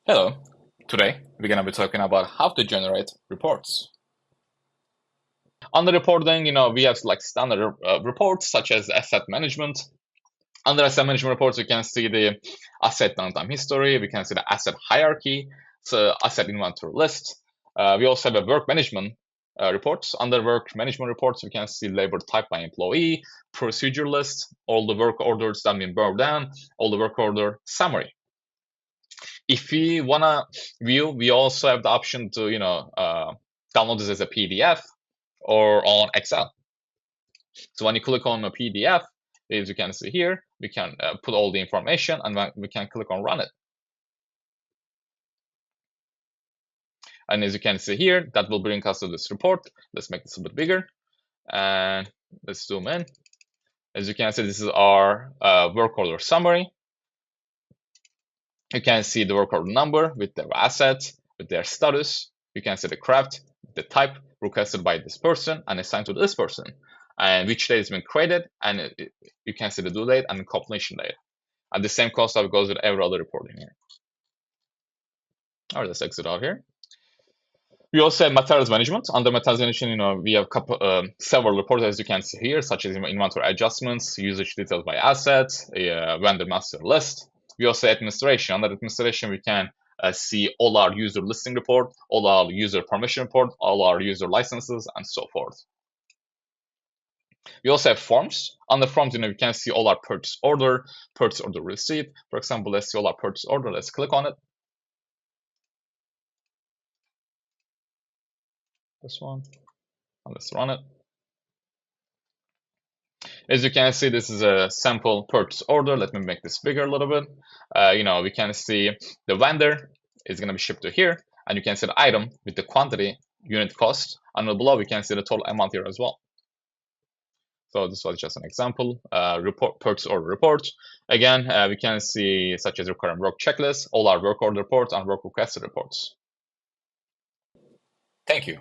Hello. Today, we're going to be talking about how to generate reports. Under reporting, we have like standard reports such as asset management. Under asset management reports, we can see the asset downtime history. We can see the asset hierarchy, so asset inventory list. We also have a work management reports. Under work management reports, we can see labor type by employee, procedure list, all the work orders that have been burned down, all the work order summary. If we wanna view, we also have the option to download this as a PDF or on Excel. So when you click on a PDF, as you can see here, we can put all the information and we can click on run it. And as you can see here, that will bring us to this report. Let's make this a bit bigger and let's zoom in. As you can see, this is our work order summary. You can see the work order number with their assets, with their status. You can see the craft, the type requested by this person and assigned to this person, and which date has been created, and you can see the due date and the completion date. And the same concept goes with every other report in here. All right, let's exit out here. We also have materials management. Under materials management, we have several reports, as you can see here, such as inventory adjustments, usage details by assets, vendor master list. We also have administration. Under administration, we can see all our user listing report, all our user permission report, all our user licenses, and so forth. We also have forms. On the forms, we can see all our purchase order receipt. For example, let's see all our purchase order. Let's click on it. This one. And let's run it. As you can see, this is a sample purchase order. Let me make this bigger a little bit. We can see the vendor is going to be shipped to here, and you can see the item with the quantity, unit cost, and below we can see the total amount here as well. So this was just an example. Purchase order report. Again, we can see such as recurrent work checklist, all our work order reports, and work requested reports. Thank you.